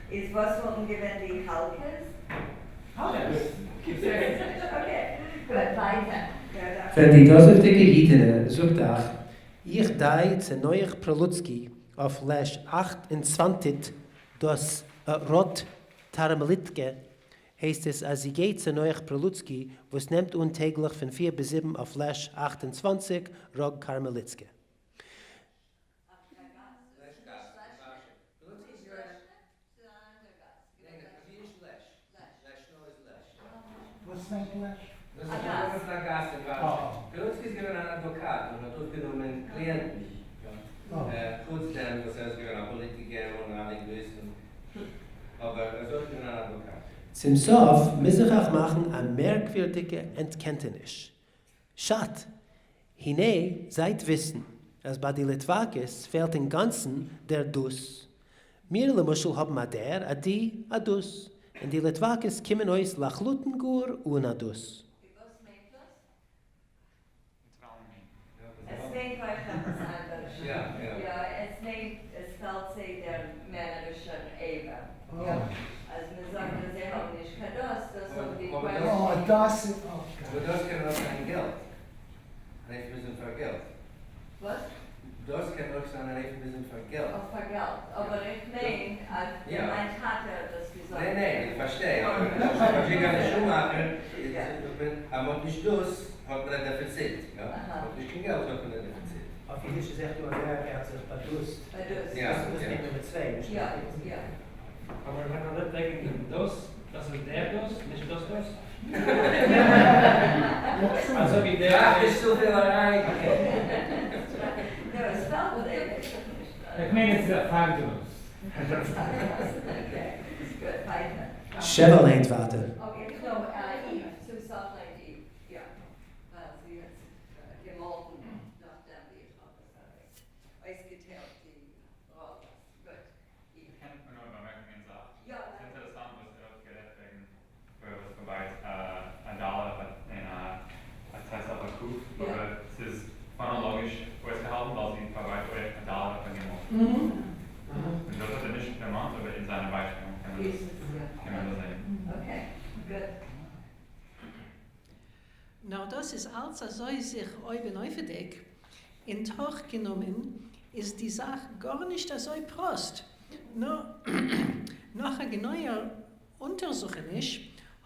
Ist was von gewähnt die Halkes? Okay, gut, weiter. Wenn die dosiftige Jidene sucht auch, ich dai zu neuer Prolutski auf Lesch 28 das Rot Tarmelitke, heißt es, als sie geht zu neuer Prolutski, was nimmt untäglich von 4 bis 7 auf Lesch 28 Rog Karmelitske. Was meint du? Das ist ein Gast im Wahrscheinlich. Rילוצקי ist gewesen ein Advokat und hat aufgenommen Klienten. Kurzterm, das heißt, gewesen ein Politiker und ein Linguist. Aber er sollte gewesen ein Advokat. Zum Sof müssen wir auch machen eine merkwürdige Entkenntnis. Schat, hine seid wissen, als bei den Litwakis fehlt im Ganzen der Dus. Wir Lemuschel haben a der, a die, a Dus. Und die Litwakis kommen uns lachlutengur und a Dus. Was meint das? Es meint euch etwas anderes. Ja, es meint, es fällt sich der männerische Eber. Ja. Also wir sagen, sie haben nicht Kados, das haben die Oh, das ist auch Aber das kann auch sein Geld. Ein bisschen für Geld. Was? Das kann auch sein ein bisschen für Geld. Auch für Geld. Aber ich meine, mein Vater das gesagt. Nein, ich verstehe. Aber ich kann nicht schon machen. Aber nicht das, hat man ein Defizit. Und nicht kein Geld hat man ein Defizit. Auf Jiddisch ist echt nur der Ärzte Badus. Ja, Das ist Nummer 2. Ja. Aber wenn man nicht denken, das ist der das, nicht das. Also wie der. Ach, ist so viel rein. No, es fällt wohl eben. Ich meine, es ist ein Fagdus. Okay, ist gut, weiter. Chevrolet warte. Okay, no, Eve, zu Salt Eve, ja. Weil sie jetzt gemolten, nachdem die ausgeteilt die Rolle. Gut. Ich kann nur bemerken, sagt. Ja. Es ist interessant, was er auch geredet wegen, was vorbei ein Dollar in ein Test auf der Kuh, aber es ist chronologisch ausgehalten, weil sie vorbei ein Dollar vergeben. Und das hat er nicht gemacht, aber in seiner Beispiel kann man das sehen. Okay, gut. Nou, das ist alles, als soll sich euch neufedig in Toch genommen, ist die Sache gar nicht so prost. Nur, nach einer genauen Untersuchung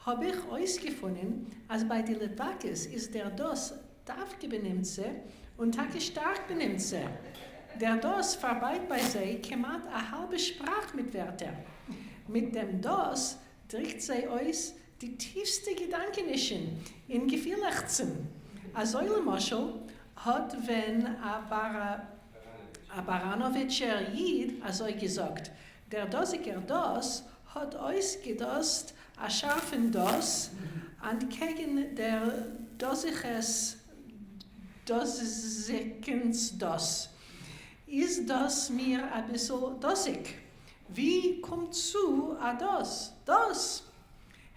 habe ich ausgefunden, als bei den Litwakis ist der DOS darf benimmt sie und Tage stark benimmt sie. Der DOS verbeit bei sie gemacht eine halbe Sprache mit Wörtern. Mit dem DOS drückt sie euch die tiefste Gedanken in Gefühlachzen. A Säulemoschel hat, wenn a Baranowitscher Jid also gesagt, der Dosiker DOS hat ausgedost a scharfen DOS und gegen der Dosikens DOS. Ist das mir ein bisschen dosig? Wie kommt zu a DOS? DOS!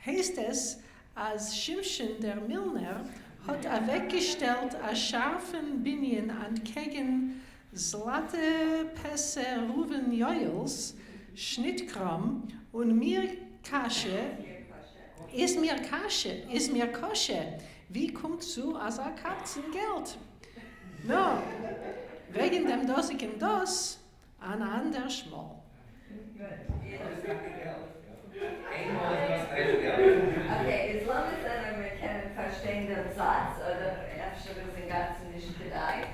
Heißt es, als Schimschen der Milner hat weggestellt a scharfen Binien an gegen Zlate Pässe Ruven Joils, Schnittkram und mir Kasche, ist mir Kosche. Wie kommt zu as a Katzengeld? No, wegen dem Dosigen Das, an ander Schmal. Okay, as long as wir können verstehen den Satz, oder öfter sind Ganzen nicht gedeiht.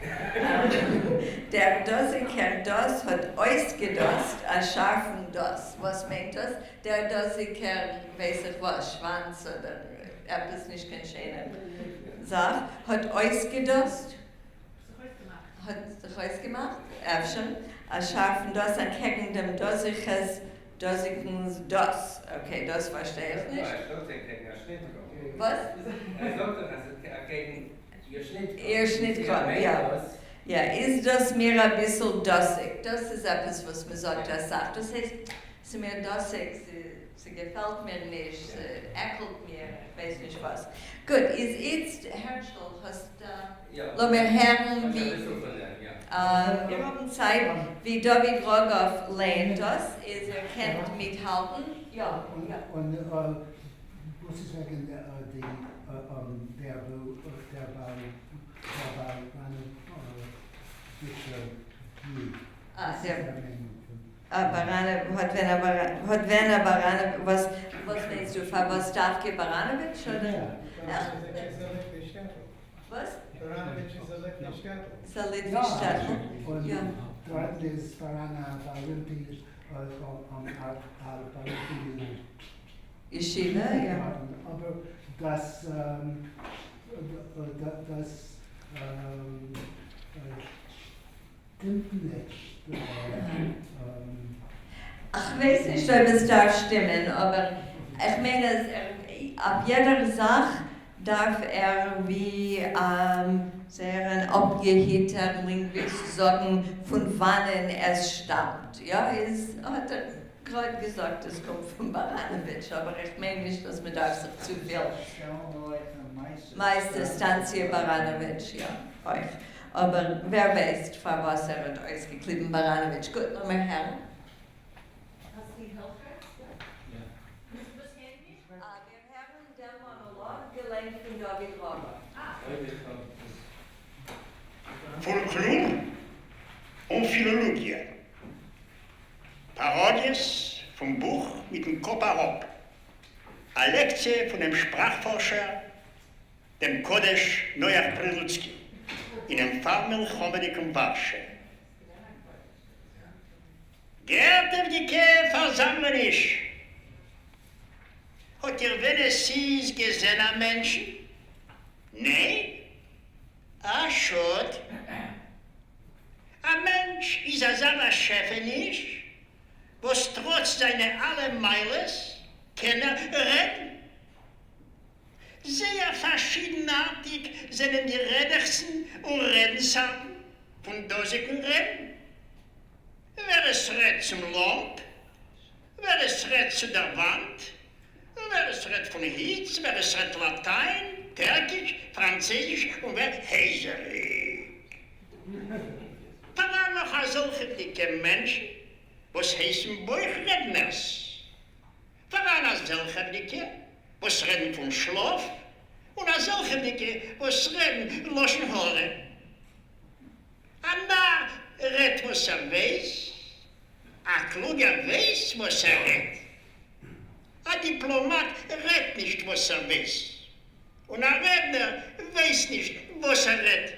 Der Dosiker Das hat ausgedost, a scharfen Das. Was meint das? Der Dosiker, weiß ich was, Schwanz oder etwas nicht ganz schöne Sache, hat ausgedost. Hat sich ausgemacht, öfter. A scharfen Das, an gegen dem Dosiges, Dosikens Das. Okay, das verstehe ich nicht. Was? Ihr Schnitt kommt, ja. Ja, ist das mir ein bisschen dossig? Das ist etwas, was man sagt, das sagt. Das heißt, es ist mir dossig, sie gefällt mir nicht, sie eckelt mir, ich weiß nicht was. Gut, ist jetzt, Herrschel, hast du, lass mir hören, wie, wir haben Zeit, wie David Rogoff lehnt das, ist kennt mithalten. Ja, ja. Und muss ich sagen, der Barane, was meinst du, was darf ge Baranovic, oder? Was? Baranovic ist ein Litwisch-Städtel. Ist ein Litwisch-Städtel? Ja. Und dort ist Barana Barunti Barunti Yeshiva, ja. Aber das stimmt nicht. Ich weiß nicht, ob es darf stimmen, aber ich meine, ab jeder Sache darf wie sehr ein abgehitter Linguist sagen, von wann es stammt. Ja, hat gerade gesagt, es kommt von Baranovic, aber ich meine nicht, dass man darf sich zu viel. Meister Sa'siע Baranovic, ja, euch. Aber wer weiß, von was hat ausgeklebt Baranovic. Gut, nochmal Herren. Hast du die Hilfe? Ja. Wir haben den Monolog gelernt von David Rogoff. Folklor und ילולוגיע. Parodies vom Buch mit dem Kopf herab. Eine Lektie von dem Sprachforscher, dem Kodesh Rילוצקי, in einem Farmel Chomedikum Warsche. Geehrte Versammlung, hat ihr wenigstens gesehen an Menschen? Nein? Ah, schon. Ein Mensch ist ein seiner Chef nicht, was trotz seiner alle Meiles kann reden. Sehr verschiedenartig sind die Rednersen und Redensarten von dosigen Reden. Wer es redet zum Lamp, wer es redet zu der Wand, wer es redet von Hitz, wer es redet Latein, Türkisch, Französisch und wer Heiserig. Dann noch solche dicke Menschen, was heißen Beuchredners. Dann solche dicke, was reden vom Schlaf, und solche dicke, was reden loschen Haare. Anna redt, was weiß, a kluger weiß, was redt. A Diplomat redt nicht, was weiß. Und ein Redner weiß nicht, was redet.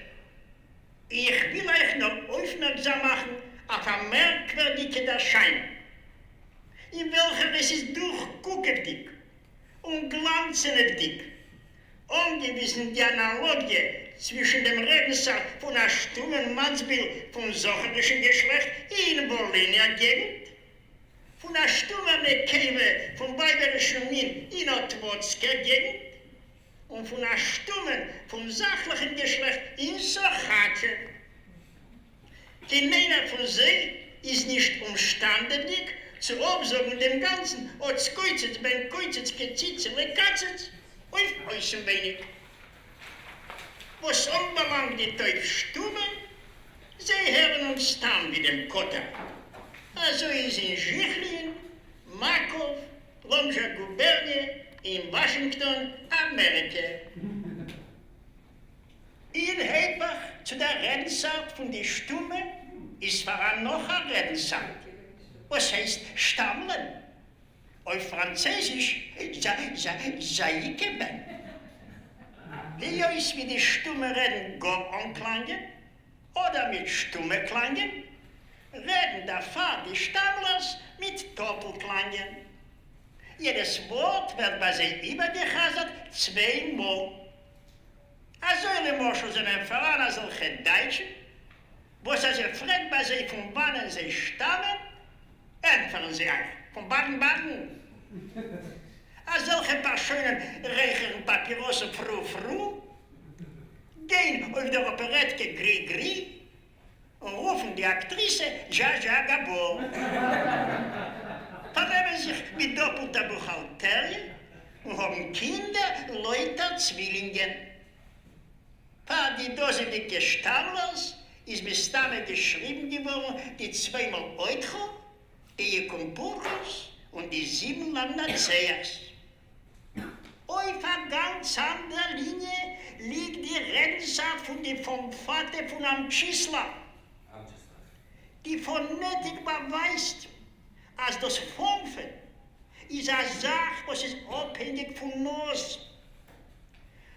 Ich will euch noch aufmerksam machen auf eine merkwürdige Erscheinung, in welcher es ist durchguckendig und glanzendig, ungewissen die Analogie zwischen dem Redensart von einem stummen Mannsbild vom socherischen Geschlecht in Berliner Gegend, von einer stummen Käfe vom weiberischen Wien in Otwotsker Gegend, und von einer Stummen vom sachlichen Geschlecht in Sochatje. Keiner von sie ist nicht umstandig zu obsorgen dem Ganzen, als Kuizitz, beim Kuizitz, Gezitze, Lekatzitz, auf äußern wenig. Was unbelangt die Teuf Stummen, sie hören uns stamm wie dem Kotter. Also ist in Schichlin, Markov, Lomscher Gubernie, in Washington, Amerika. In Hebach zu Zu der Redensart von die Stimme ist voran noch eine Redensart. Was heißt stammeln? Auf Französisch Saikeben. Wie ist mit die Stimme reden gar anklangen oder mit Stimme klangen? Reden davor die Stammlers mit Doppelklangen. Jedes Wort wird bei sich übergehasert zweimal. Also eine Moschel sind ein Verein solche Deutschen, wo sie fragt bei sich von wann sie stammen, entfernen sie einfach von Baden-Baden. Also solche paar schönen reicheren Papyrossen früh, gehen auf der Operette Gris-Gris und rufen die Aktrice Ja Gabor. Vernehmen sich mit doppelter Buchhalterie und haben Kinder, Leute, Zwillingen. Für die Dose dicke Stammlers ist mit Stamme geschrieben geworden, die 2 Euro, die Kumpurus und die 7 Nazias. Auf einer ganz anderen Linie liegt die Redensart von dem Vater von einem Schisler, die von Netick beweist, als das Fünfen ist eine Sache, was ist abhängig von Nuss.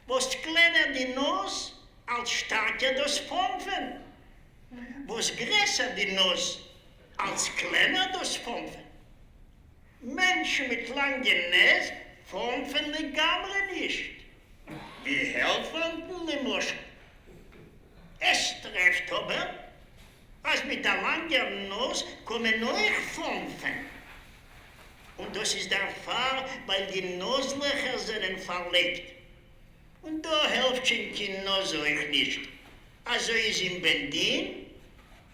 Was kleiner die Nuss, als stärker das Fünfen. Was größer die Nuss, als kleiner das Fünfen. Menschen mit langen Näs fünfen legamre nicht. Wie helfen die Muschel? Es trifft aber, als mit der langen Nuss kommen euch fünfen. Und das ist der Fall, weil die Nusslöcher sind verlegt. Und da hilft schon die Nuss euch nicht. Also ist in Berlin,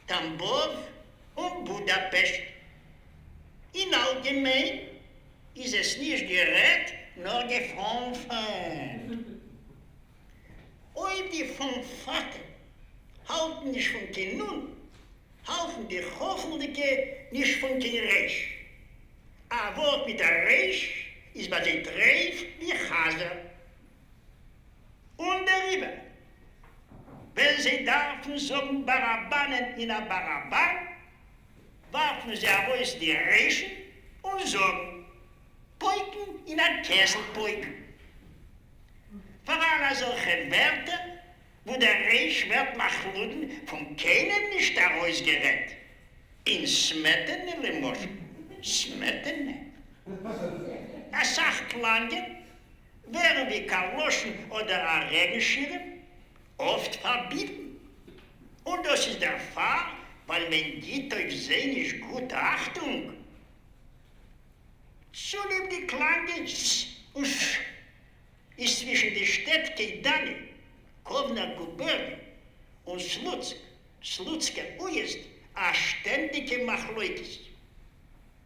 Tambov und Budapest. In allgemein ist es nicht gerät, nur gefünfen. Ob die Fünfate halten nicht von den Nun, halten die Hochliche nicht von den Reich. Ein Wort mit der Reich ist bei den Treif wie Chaser. Und darüber, wenn sie dürfen sagen Barabanen in ein Baraban, warfen sie heraus die Reichen und sagen Poiken in ein Kesselpoik. Voran solche Wörter, wo der Reich wird nach Luden von keinem nicht herausgerät. In Smettene Lemors. Smettene. A Sachklange wären wie Kaloschen oder a Regenschirm oft verbieten. Und das ist der Fall, weil man gibt euch sehr nicht gute Achtung. So lieb die Klange und ist zwischen den Städten Kejdani, Kovna Guberni und Slutzker Uezd a ständige Machleukes.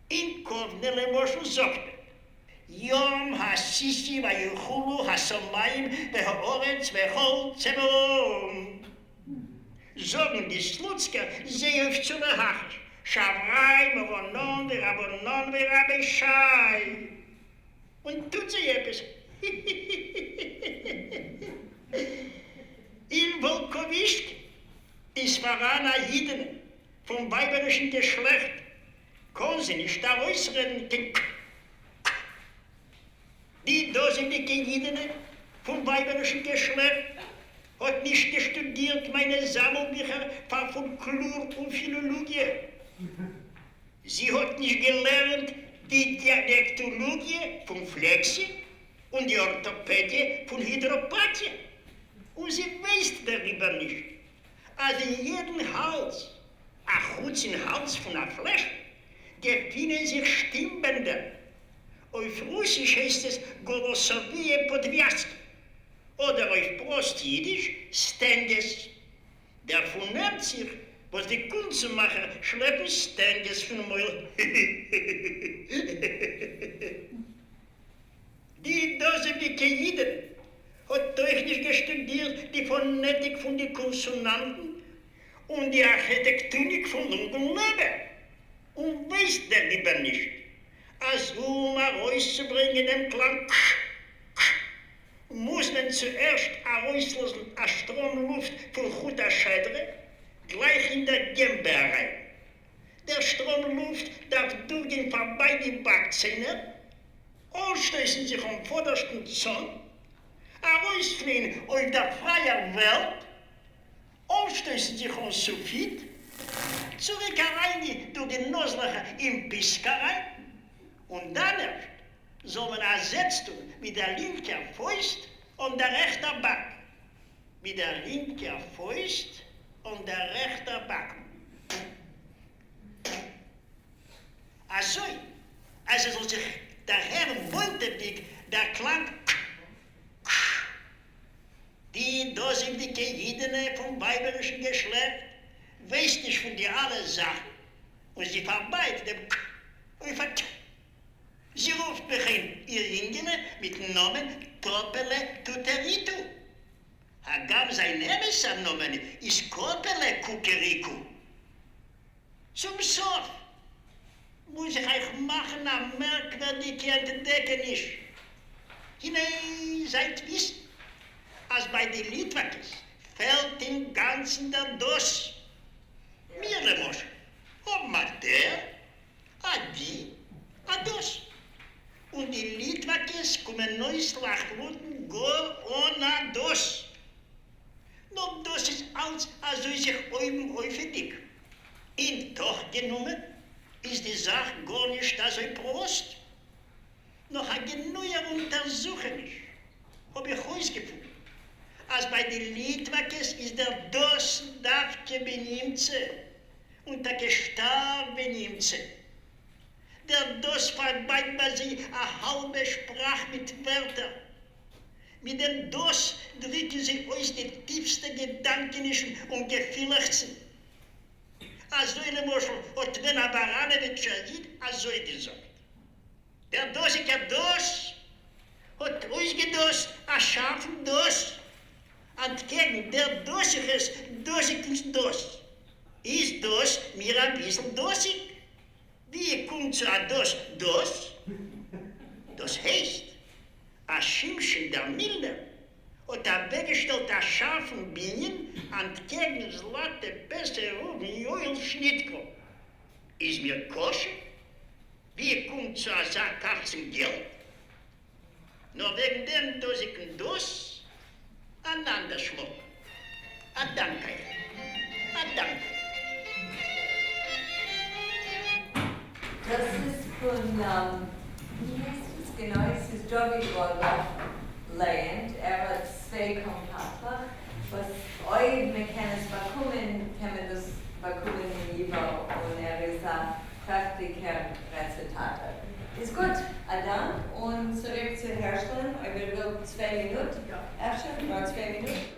In Kovna Lemoschel sagt Yom ha-sisi va-yuchulu ha-somayim ve-ha-oretz ve-hol zevom. Sagen die Slutzker sehr oft zu der Hacht. Shavrai, Mavonon, Rabonon, Rabeshai. Und tut sie etwas. In Volkowischk ist Varana Jiden vom weiberischen Geschlecht. Können sie nicht da äußeren. Die dosendige Jiden vom weiberischen Geschlecht hat nicht gestudiert meine Sammelbücher von Klur und ילולוגיע. Sie hat nicht gelernt die Dialektologie von Flexie und die Orthopädie von Hydropathie. Und sie weiß darüber nicht. Also in jedem Hals, ein Hutz im Hals von einer Fläche, befinden sich Stimmbänder. Auf Russisch heißt es Голосовые подвязки. Oder auf Prostjiddisch Stenges. Der vernimmt sich, was die Kunstmacher schleppen Stenges von Meul. Die dosendige Jiden hat technisch gestudiert die Phonetik von den Konsonanten und die Architektonik von Lung und Leber. Und weiß der lieber nicht, als rauszubringen den Klang muss man zuerst herauslassen, eine Stromluft von guter Schei gleich in der Gembe rein. Der Stromluft darf durchgehen vorbei die Backzähne, ausstößen sich am vordersten Zorn, herausfliehen auf der freien Welt, ausstößen sich am Suffit, zurück herein durch die Noslöcher im Piska rein, und dann erst soll man ersetzt mit der linken Faust und der rechten Back. Mit der linken Faust und der rechten Back. Also soll sich der Herr Monteblick, der Klang, die dosigdicke Jidene vom weiberischen Geschlecht, weiß nicht von dir alle Sachen, und sie verbeitet dem und sie ruft mich in ihr Ingene mit Namen Kopele Tuteritu. Agam sein Namen ist Kopele Kukeriku. Zum Sof muss ich euch machen, am merkwürdige Entdecknis. Seid wissen, als bei den Litwakis fällt im Ganzen der Dos. Mir lemos, ob man der, a die, a Dos. Und die Litwakis kommen neues Lachluten gar ohne Dos. Nur das ist alles, also sich oben häufig. In doch genommen ist die Sache gar nicht so Prost. Noch eine genaue Untersuchung habe ich herausgefunden, als bei den Litwakis ist der Dos Davke benimmt und der Gestar benimmt. Der Dos verbeitet bei sie eine halbe Sprache mit Wörtern. Mit dem Dos drücken sie aus die tiefsten Gedankenischen und Gefühlchen. Also eine Moschel hat wenn er Baranewitsch sieht, also gesagt. Der Dosiker Dos hat ausgedost ein scharfen Dos. Und gegen der Dosiges Dos ist Dos mir ein bisschen dosig. Wie kommt zu a Dos? Das heißt, a Schimpschen der Milde und a weggestellt a scharfen Bienen und gegen das latte beste Ruben Joel Schnittko. Ist mir koscher? Wie kommt zu a Sackkarzen Geld? Nur wegen dem dosigen Dos, einander schluck. A Danke. A Danke. Das ist von, wie heißt es genau? Es ist Jogi Leyland. Hat zwei Kontakte. Was euch Mechanismus bekommen, kann man das bekommen in Ivo und ist ein Praktiker Rezitator. Ist gut, Adam, und zurück zu Herstellen. Ich will 2 Minuten. Ja. Erst schon, 2 Minuten.